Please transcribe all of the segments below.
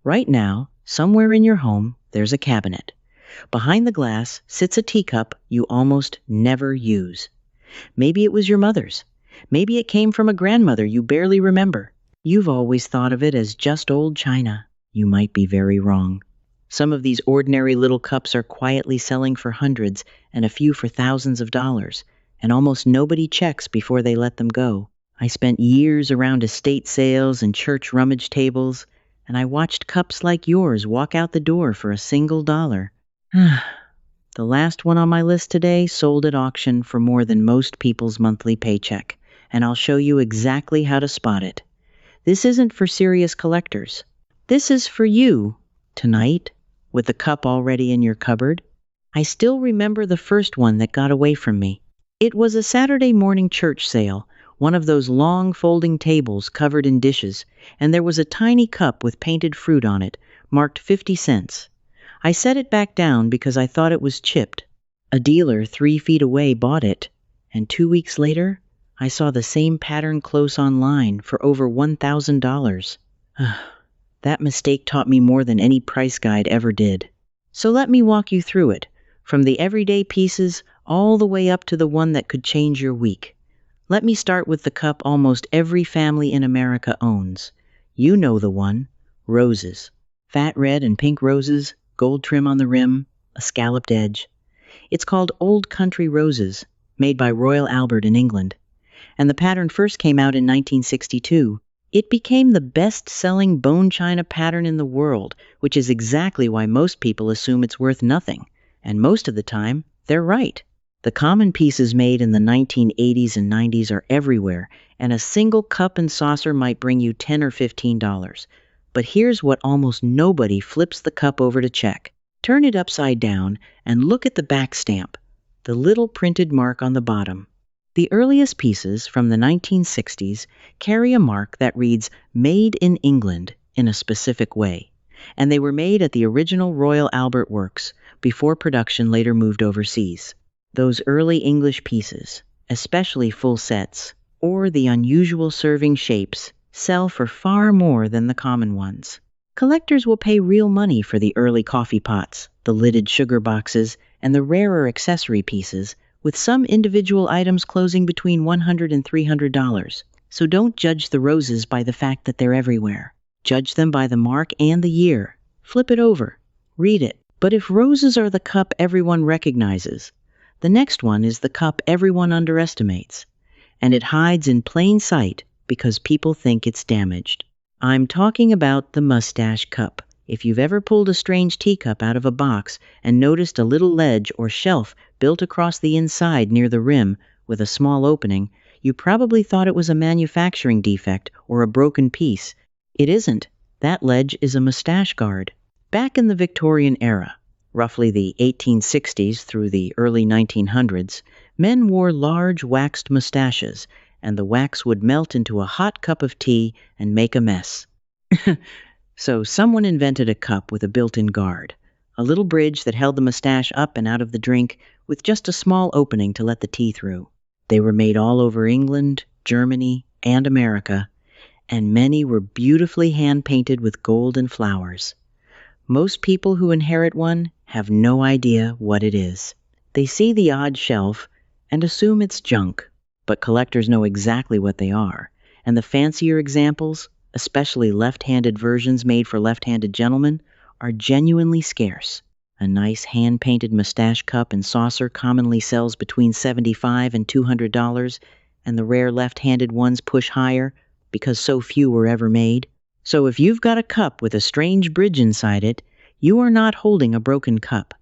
Right now, somewhere in your home, there's a cabinet. Behind the glass sits a teacup you almost never use. Maybe it was your mother's. Maybe it came from a grandmother you barely remember. You've always thought of it as just old china. You might be very wrong. Some of these ordinary little cups are quietly selling for hundreds and a few for thousands of dollars, and almost nobody checks before they let them go. I spent years around estate sales and church rummage tables, and I watched cups like yours walk out the door for a single dollar. The last one on my list today sold at auction for more than most people's monthly paycheck, and I'll show you exactly how to spot it. This isn't for serious collectors. This is for you, tonight, with the cup already in your cupboard. I still remember the first one that got away from me. It was a Saturday morning church sale, one of those long folding tables covered in dishes, and there was a tiny cup with painted fruit on it, marked 50 cents. I set it back down because I thought it was chipped. A dealer 3 feet away bought it, and 2 weeks later, I saw the same pattern close online for over $1,000. That mistake taught me more than any price guide ever did. So let me walk you through it, from the everyday pieces all the way up to the one that could change your week. Let me start with the cup almost every family in America owns. You know the one, roses. Fat red and pink roses, gold trim on the rim, a scalloped edge. It's called Old Country Roses, made by Royal Albert in England. And the pattern first came out in 1962. It became the best-selling bone china pattern in the world, which is exactly why most people assume it's worth nothing. And most of the time, they're right. The common pieces made in the 1980s and 90s are everywhere, and a single cup and saucer might bring you $10 or $15. But here's what almost nobody flips the cup over to check. Turn it upside down and look at the backstamp, the little printed mark on the bottom. The earliest pieces from the 1960s carry a mark that reads "Made in England" in a specific way, and they were made at the original Royal Albert Works before production later moved overseas. Those early English pieces, especially full sets, or the unusual serving shapes, sell for far more than the common ones. Collectors will pay real money for the early coffee pots, the lidded sugar boxes, and the rarer accessory pieces, with some individual items closing between $100 and $300. So don't judge the roses by the fact that they're everywhere. Judge them by the mark and the year. Flip it over. Read it. But if roses are the cup everyone recognizes, the next one is the cup everyone underestimates, and it hides in plain sight because people think it's damaged. I'm talking about the Mustache cup. If you've ever pulled a strange teacup out of a box and noticed a little ledge or shelf built across the inside near the rim with a small opening, you probably thought it was a manufacturing defect or a broken piece. It isn't. That ledge is a mustache guard. Back in the Victorian era, roughly the 1860s through the early 1900s, men wore large waxed mustaches, and the wax would melt into a hot cup of tea and make a mess. So someone invented a cup with a built-in guard, a little bridge that held the mustache up and out of the drink with just a small opening to let the tea through. They were made all over England, Germany, and America, and many were beautifully hand-painted with gold and flowers. Most people who inherit one have no idea what it is. They see the odd shelf and assume it's junk, but collectors know exactly what they are, and the fancier examples, especially left-handed versions made for left-handed gentlemen, are genuinely scarce. A nice hand-painted mustache cup and saucer commonly sells between $75 and $200, and the rare left-handed ones push higher because so few were ever made. So if you've got a cup with a strange bridge inside it, you are not holding a broken cup.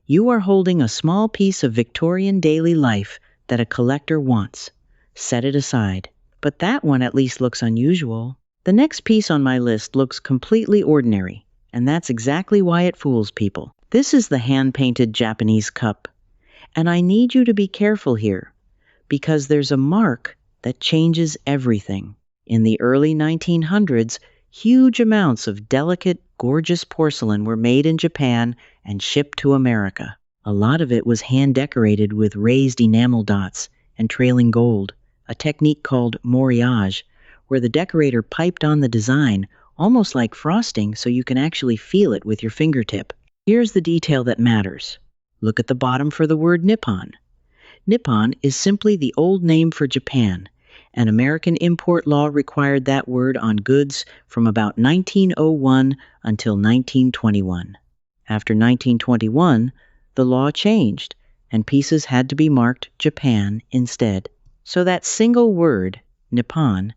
You are holding a small piece of Victorian daily life that a collector wants. Set it aside. But that one at least looks unusual. The next piece on my list looks completely ordinary, and that's exactly why it fools people. This is the hand-painted Japanese cup, and I need you to be careful here, because there's a mark that changes everything. In the early 1900s, huge amounts of delicate, gorgeous porcelain were made in Japan and shipped to America. A lot of it was hand-decorated with raised enamel dots and trailing gold, a technique called moriage, where the decorator piped on the design almost like frosting so you can actually feel it with your fingertip. Here's the detail that matters. Look at the bottom for the word Nippon. Nippon is simply the old name for Japan, and American import law required that word on goods from about 1901 until 1921. After 1921, the law changed, and pieces had to be marked Japan instead. So that single word, Nippon,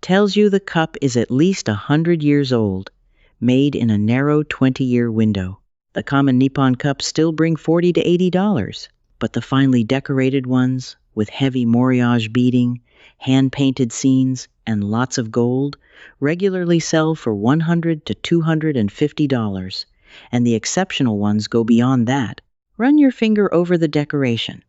tells you the cup is at least 100 years old, made in a narrow 20-year window. The common Nippon cups still bring $40 to $80, but the finely decorated ones, with heavy moriage beading, hand-painted scenes, and lots of gold, regularly sell for $100 to $250, and the exceptional ones go beyond that. Run your finger over the decoration.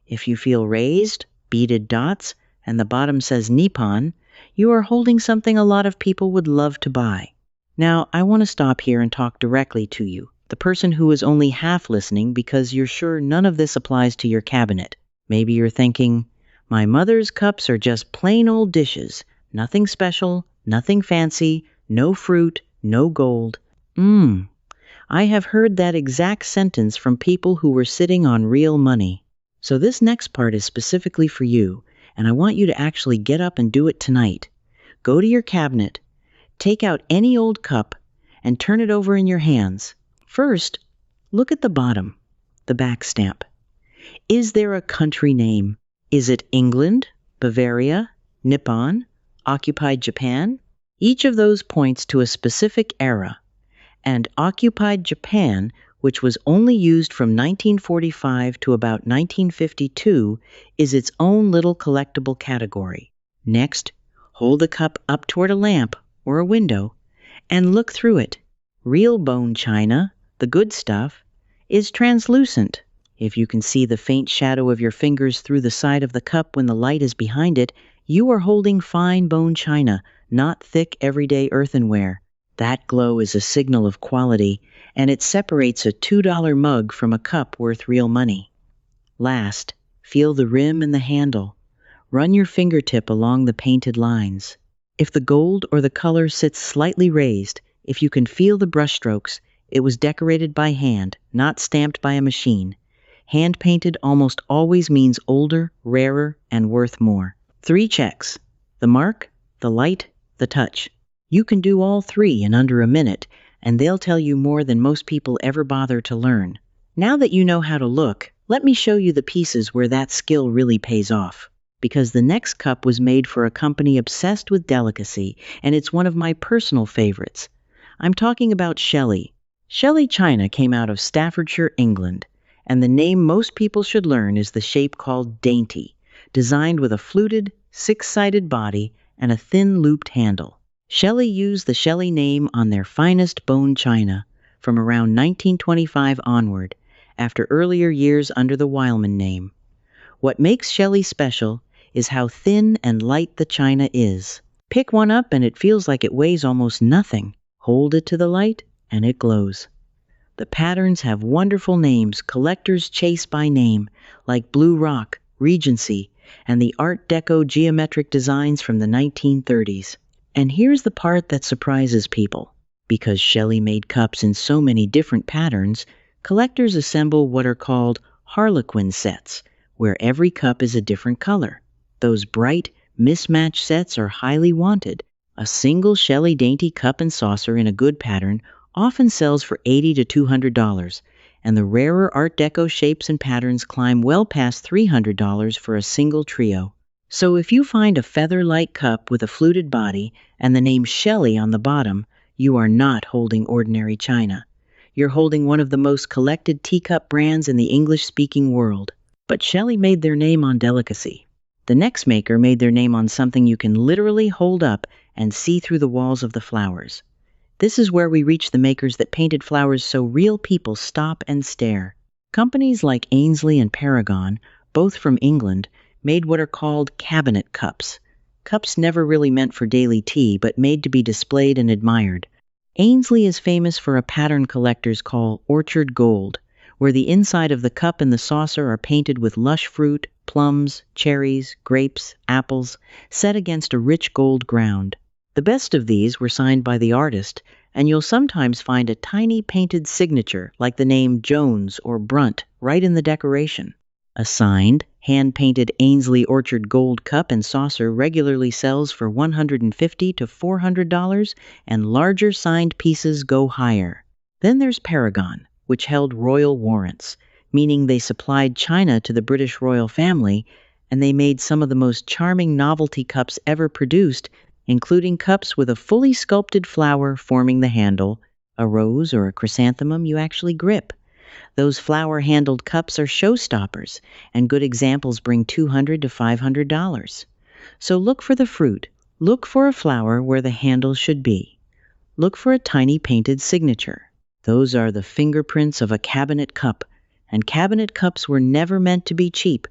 If you feel raised, beaded dots, and the bottom says Nippon, you are holding something a lot of people would love to buy. Now, I want to stop here and talk directly to you, the person who is only half listening because you're sure none of this applies to your cabinet. Maybe you're thinking, my mother's cups are just plain old dishes, nothing special, nothing fancy, no fruit, no gold. I have heard that exact sentence from people who were sitting on real money. So this next part is specifically for you, and I want you to actually get up and do it tonight. Go to your cabinet, take out any old cup, and turn it over in your hands. First, look at the bottom, the backstamp. Is there a country name? Is it England, Bavaria, Nippon, occupied Japan? Each of those points to a specific era. And occupied Japan, which was only used from 1945 to about 1952, is its own little collectible category. Next, hold the cup up toward a lamp or a window and look through it. Real bone china, the good stuff, is translucent. If you can see the faint shadow of your fingers through the side of the cup when the light is behind it, you are holding fine bone china, not thick everyday earthenware. That glow is a signal of quality, and it separates a $2 mug from a cup worth real money. Last, feel the rim and the handle. Run your fingertip along the painted lines. If the gold or the color sits slightly raised, if you can feel the brushstrokes, it was decorated by hand, not stamped by a machine. Hand-painted almost always means older, rarer, and worth more. 3 checks: the mark, the light, the touch. You can do all 3 in under a minute, and they'll tell you more than most people ever bother to learn. Now that you know how to look, let me show you the pieces where that skill really pays off. Because the next cup was made for a company obsessed with delicacy, and it's one of my personal favorites. I'm talking about Shelley. Shelley China came out of Staffordshire, England, and the name most people should learn is the shape called Dainty, designed with a fluted, 6-sided body and a thin looped handle. Shelley used the Shelley name on their finest bone china from around 1925 onward, after earlier years under the Wileman name. What makes Shelley special is how thin and light the china is. Pick one up and it feels like it weighs almost nothing. Hold it to the light and it glows. The patterns have wonderful names collectors chase by name, like Blue Rock, Regency, and the Art Deco geometric designs from the 1930s. And here's the part that surprises people. Because Shelley made cups in so many different patterns, collectors assemble what are called Harlequin sets, where every cup is a different color. Those bright, mismatched sets are highly wanted. A single Shelley Dainty cup and saucer in a good pattern often sells for $80 to $200, and the rarer Art Deco shapes and patterns climb well past $300 for a single trio. So if you find a feather-light cup with a fluted body and the name Shelley on the bottom, you are not holding ordinary china. You're holding one of the most collected teacup brands in the English-speaking world. But Shelley made their name on delicacy. The next maker made their name on something you can literally hold up and see through the walls of the flowers. This is where we reach the makers that painted flowers so real people stop and stare. Companies like Aynsley and Paragon, both from England, made what are called cabinet cups. Cups never really meant for daily tea, but made to be displayed and admired. Aynsley is famous for a pattern collectors call orchard gold, where the inside of the cup and the saucer are painted with lush fruit, plums, cherries, grapes, apples, set against a rich gold ground. The best of these were signed by the artist, and you'll sometimes find a tiny painted signature like the name Jones or Brunt right in the decoration. A signed, hand-painted Aynsley Orchard gold cup and saucer regularly sells for $150 to $400, and larger signed pieces go higher. Then there's Paragon, which held royal warrants, meaning they supplied china to the British royal family, and they made some of the most charming novelty cups ever produced, including cups with a fully sculpted flower forming the handle, a rose or a chrysanthemum you actually grip. Those flower-handled cups are showstoppers, and good examples bring $200 to $500. So look for the fruit. Look for a flower where the handle should be. Look for a tiny painted signature. Those are the fingerprints of a cabinet cup, and cabinet cups were never meant to be cheap,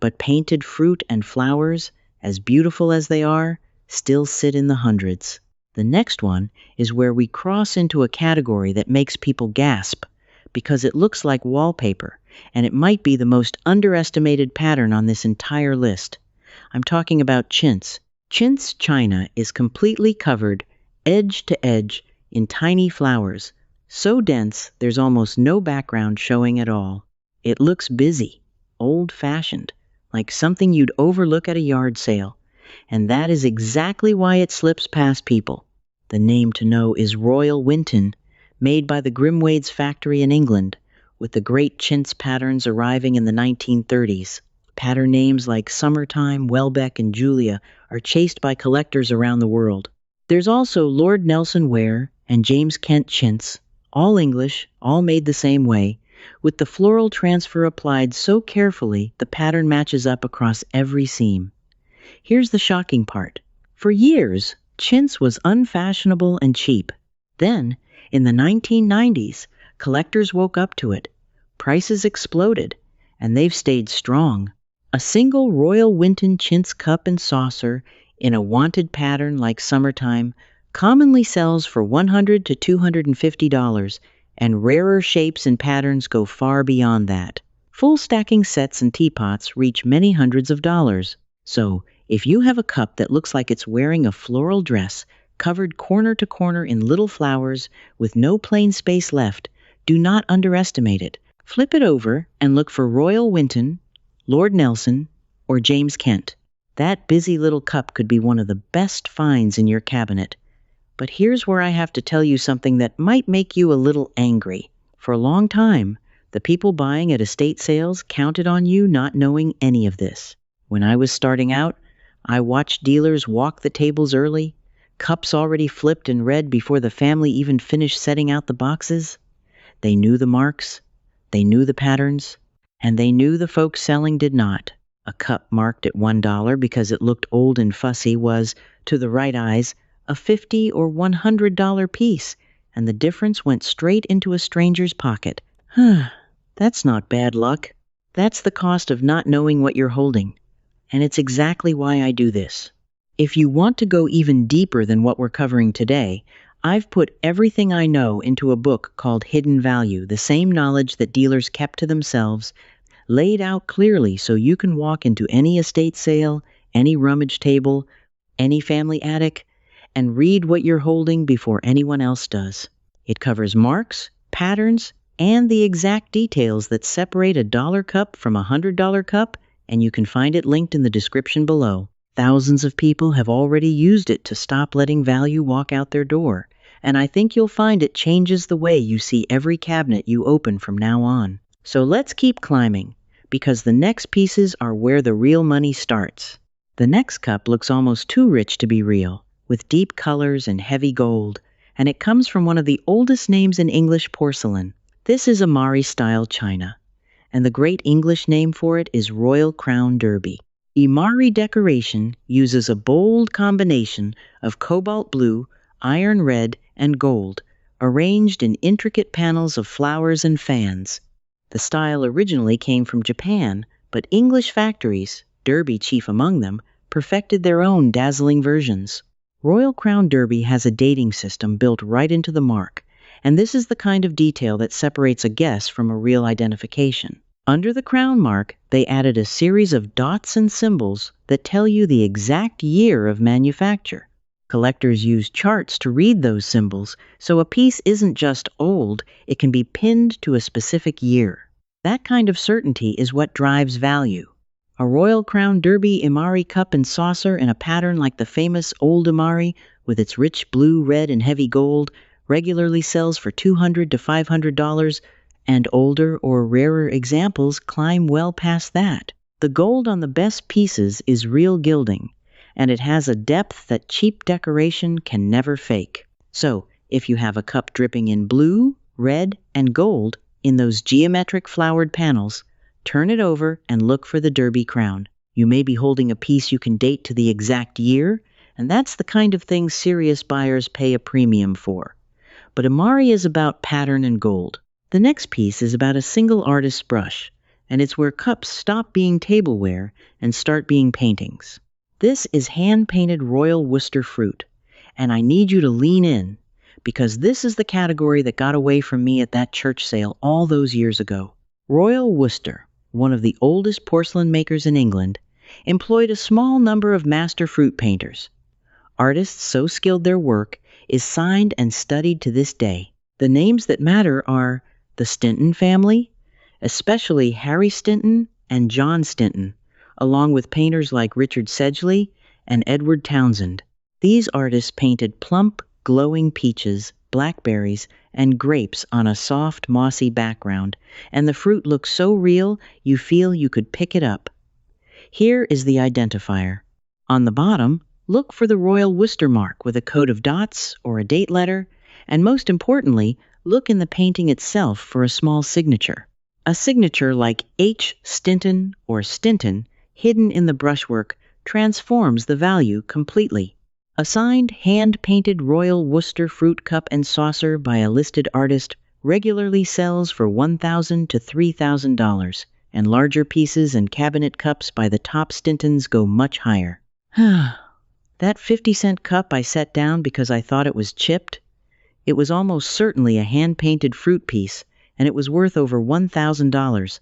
but painted fruit and flowers, as beautiful as they are, still sit in the hundreds. The next one is where we cross into a category that makes people gasp, because it looks like wallpaper, and it might be the most underestimated pattern on this entire list. I'm talking about chintz. Chintz china is completely covered, edge to edge, in tiny flowers, so dense there's almost no background showing at all. It looks busy, old-fashioned, like something you'd overlook at a yard sale, and that is exactly why it slips past people. The name to know is Royal Winton, made by the Grimwades factory in England, with the great chintz patterns arriving in the 1930s. Pattern names like Summertime, Welbeck, and Julia are chased by collectors around the world. There's also Lord Nelson Ware and James Kent Chintz, all English, all made the same way, with the floral transfer applied so carefully the pattern matches up across every seam. Here's the shocking part. For years, chintz was unfashionable and cheap. Then, in the 1990s, collectors woke up to it. Prices exploded, and they've stayed strong. A single Royal Winton chintz cup and saucer in a wanted pattern like Summertime commonly sells for $100 to $250, and rarer shapes and patterns go far beyond that. Full stacking sets and teapots reach many hundreds of dollars. So, if you have a cup that looks like it's wearing a floral dress, covered corner to corner in little flowers with no plain space left, do not underestimate it. Flip it over and look for Royal Winton, Lord Nelson, or James Kent. That busy little cup could be one of the best finds in your cabinet. But here's where I have to tell you something that might make you a little angry. For a long time, the people buying at estate sales counted on you not knowing any of this. When I was starting out, I watched dealers walk the tables early, cups already flipped and read before the family even finished setting out the boxes. They knew the marks, they knew the patterns, and they knew the folks selling did not. A cup marked at $1 because it looked old and fussy was, to the right eyes, a $50 or $100 piece, and the difference went straight into a stranger's pocket. That's not bad luck. That's the cost of not knowing what you're holding. And it's exactly why I do this. If you want to go even deeper than what we're covering today, I've put everything I know into a book called Hidden Value, the same knowledge that dealers kept to themselves, laid out clearly so you can walk into any estate sale, any rummage table, any family attic, and read what you're holding before anyone else does. It covers marks, patterns, and the exact details that separate a dollar cup from a $100 cup, and you can find it linked in the description below. Thousands of people have already used it to stop letting value walk out their door, and I think you'll find it changes the way you see every cabinet you open from now on. So let's keep climbing, because the next pieces are where the real money starts. The next cup looks almost too rich to be real, with deep colors and heavy gold, and it comes from one of the oldest names in English porcelain. This is Imari-style china, and the great English name for it is Royal Crown Derby. Imari decoration uses a bold combination of cobalt blue, iron red, and gold, arranged in intricate panels of flowers and fans. The style originally came from Japan, but English factories, Derby chief among them, perfected their own dazzling versions. Royal Crown Derby has a dating system built right into the mark, and this is the kind of detail that separates a guess from a real identification. Under the crown mark, they added a series of dots and symbols that tell you the exact year of manufacture. Collectors use charts to read those symbols, so a piece isn't just old, it can be pinned to a specific year. That kind of certainty is what drives value. A Royal Crown Derby Imari cup and saucer in a pattern like the famous Old Imari, with its rich blue, red, and heavy gold, regularly sells for $200 to $500, and older or rarer examples climb well past that. The gold on the best pieces is real gilding, and it has a depth that cheap decoration can never fake. So, if you have a cup dripping in blue, red, and gold in those geometric flowered panels, turn it over and look for the Derby crown. You may be holding a piece you can date to the exact year, and that's the kind of thing serious buyers pay a premium for. But Imari is about pattern and gold. The next piece is about a single artist's brush, and it's where cups stop being tableware and start being paintings. This is hand-painted royal Worcester fruit, and I need you to lean in, because this is the category that got away from me at that church sale all those years ago. Royal Worcester, one of the oldest porcelain makers in England, employed a small number of master fruit painters. Artists so skilled their work is signed and studied to this day. The names that matter are the Stinton family, especially Harry Stinton and John Stinton, along with painters like Richard Sedgley and Edward Townsend. These artists painted plump, glowing peaches, blackberries, and grapes on a soft, mossy background, and the fruit looks so real you feel you could pick it up. Here is the identifier. On the bottom, look for the Royal Worcester mark with a coat of dots or a date letter, and most importantly, look in the painting itself for a small signature. A signature like H. Stinton or Stinton, hidden in the brushwork, transforms the value completely. A signed, hand-painted Royal Worcester fruit cup and saucer by a listed artist regularly sells for $1,000 to $3,000, and larger pieces and cabinet cups by the top Stintons go much higher. That 50-cent cup I set down because I thought it was chipped, it was almost certainly a hand-painted fruit piece, and it was worth over $1,000.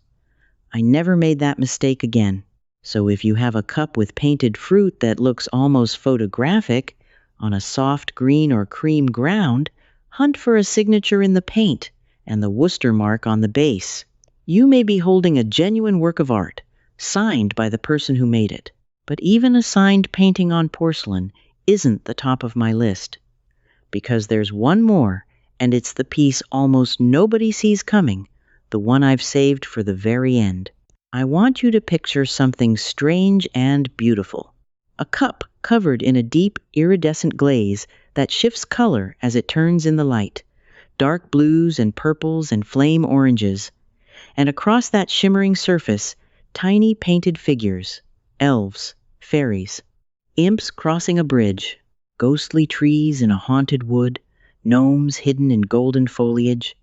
I never made that mistake again. So if you have a cup with painted fruit that looks almost photographic on a soft green or cream ground, hunt for a signature in the paint and the Worcester mark on the base. You may be holding a genuine work of art, signed by the person who made it. But even a signed painting on porcelain isn't the top of my list. Because there's one more, and it's the piece almost nobody sees coming, the one I've saved for the very end. I want you to picture something strange and beautiful. A cup covered in a deep, iridescent glaze that shifts color as it turns in the light. Dark blues and purples and flame oranges. And across that shimmering surface, tiny painted figures. Elves, fairies, imps crossing a bridge, ghostly trees in a haunted wood, gnomes hidden in golden foliage.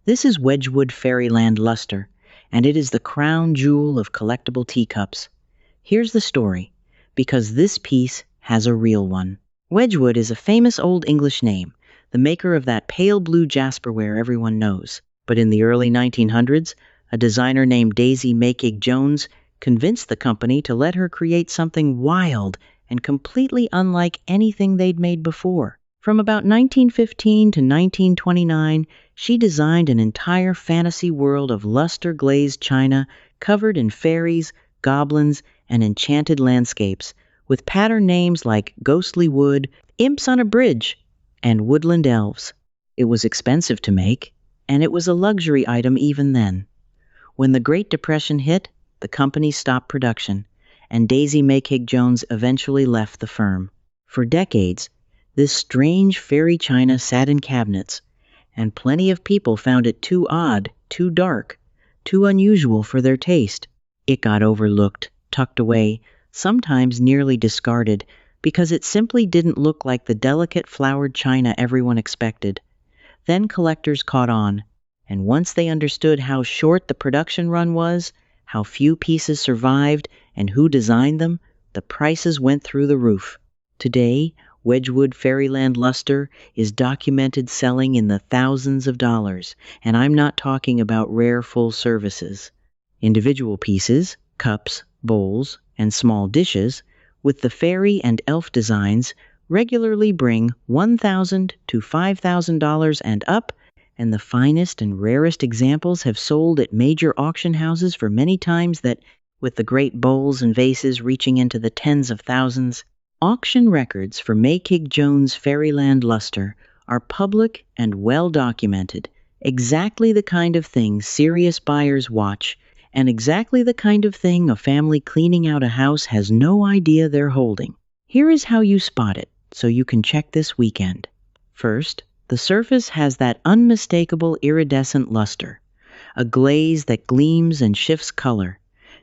This is Wedgwood Fairyland luster, and it is the crown jewel of collectible teacups. Here's the story, because this piece has a real one. Wedgwood is a famous Old English name, the maker of that pale blue jasperware everyone knows. But in the early 1900s, a designer named Daisy Makeig Jones convinced the company to let her create something wild and completely unlike anything they'd made before. From about 1915 to 1929, she designed an entire fantasy world of luster-glazed china covered in fairies, goblins, and enchanted landscapes, with pattern names like Ghostly Wood, Imps on a Bridge, and Woodland Elves. It was expensive to make, and it was a luxury item even then. When the Great Depression hit, the company stopped production, and Daisy Makeig Jones eventually left the firm. For decades, this strange fairy china sat in cabinets, and plenty of people found it too odd, too dark, too unusual for their taste. It got overlooked, tucked away, sometimes nearly discarded, because it simply didn't look like the delicate flowered china everyone expected. Then collectors caught on, and once they understood how short the production run was, how few pieces survived, and who designed them, the prices went through the roof. Today, Wedgwood Fairyland luster is documented selling in the thousands of dollars, and I'm not talking about rare full services. Individual pieces, cups, bowls, and small dishes, with the fairy and elf designs, regularly bring $1,000 to $5,000 and up, and the finest and rarest examples have sold at major auction houses for many times that, with the great bowls and vases reaching into the tens of thousands. Auction records for Mayking Jones' Fairyland luster are public and well documented, exactly the kind of thing serious buyers watch, and exactly the kind of thing a family cleaning out a house has no idea they're holding. Here is how you spot it, so you can check this weekend. First, the surface has that unmistakable iridescent luster, a glaze that gleams and shifts color,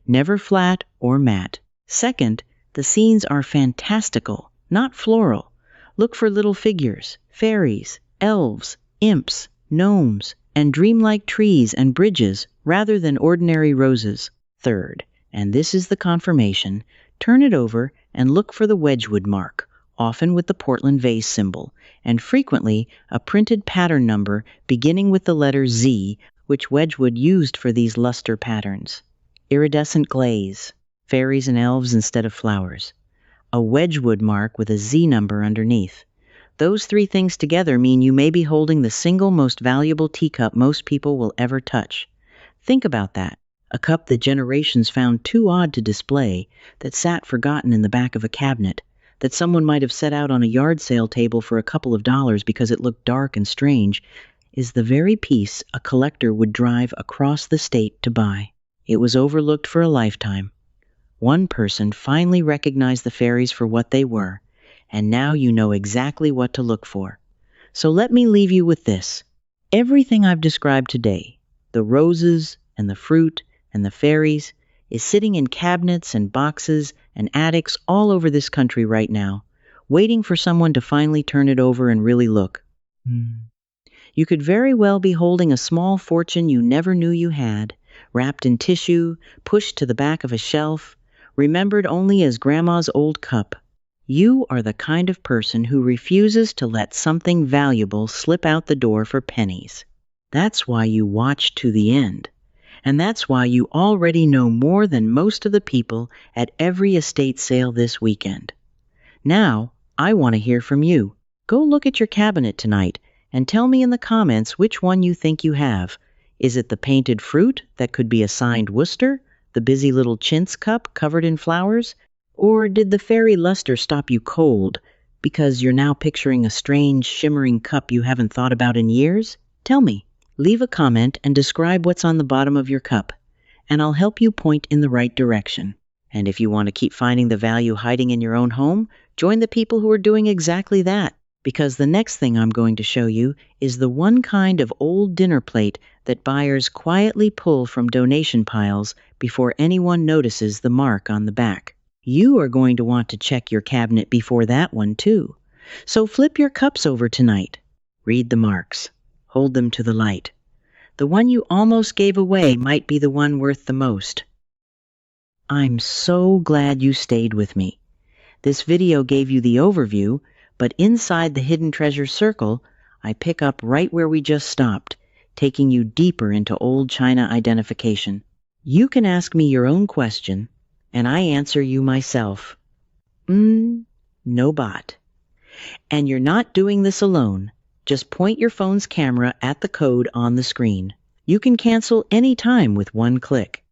never flat or matte. Second, the scenes are fantastical, not floral. Look for little figures, fairies, elves, imps, gnomes, and dreamlike trees and bridges rather than ordinary roses. Third, and this is the confirmation, turn it over and look for the Wedgwood mark, often with the Portland vase symbol, and frequently a printed pattern number beginning with the letter Z, which Wedgwood used for these luster patterns. Iridescent glaze, fairies and elves instead of flowers. A Wedgwood mark with a Z number underneath. Those three things together mean you may be holding the single most valuable teacup most people will ever touch. Think about that. A cup that generations found too odd to display, that sat forgotten in the back of a cabinet, that someone might have set out on a yard sale table for a couple of dollars because it looked dark and strange, is the very piece a collector would drive across the state to buy. It was overlooked for a lifetime. One person finally recognized the fairies for what they were, and now you know exactly what to look for. So let me leave you with this. Everything I've described today, the roses and the fruit and the fairies, is sitting in cabinets and boxes and attics all over this country right now, waiting for someone to finally turn it over and really look. You could very well be holding a small fortune you never knew you had, wrapped in tissue, pushed to the back of a shelf, remembered only as Grandma's old cup. You are the kind of person who refuses to let something valuable slip out the door for pennies. That's why you watch to the end. And that's why you already know more than most of the people at every estate sale this weekend. Now, I want to hear from you. Go look at your cabinet tonight and tell me in the comments which one you think you have. Is it the painted fruit that could be a signed Worcester, the busy little Chintz cup covered in flowers? Or did the fairy luster stop you cold because you're now picturing a strange, shimmering cup you haven't thought about in years? Tell me. Leave a comment and describe what's on the bottom of your cup, and I'll help you point in the right direction. And if you want to keep finding the value hiding in your own home, join the people who are doing exactly that, because the next thing I'm going to show you is the one kind of old dinner plate that buyers quietly pull from donation piles before anyone notices the mark on the back. You are going to want to check your cabinet before that one, too. So flip your cups over tonight. Read the marks. Hold them to the light. The one you almost gave away might be the one worth the most. I'm so glad you stayed with me. This video gave you the overview, but inside the Hidden Treasure Circle, I pick up right where we just stopped, taking you deeper into old china identification. You can ask me your own question, and I answer you myself. No bot. And you're not doing this alone. Just point your phone's camera at the code on the screen. You can cancel any time with one click.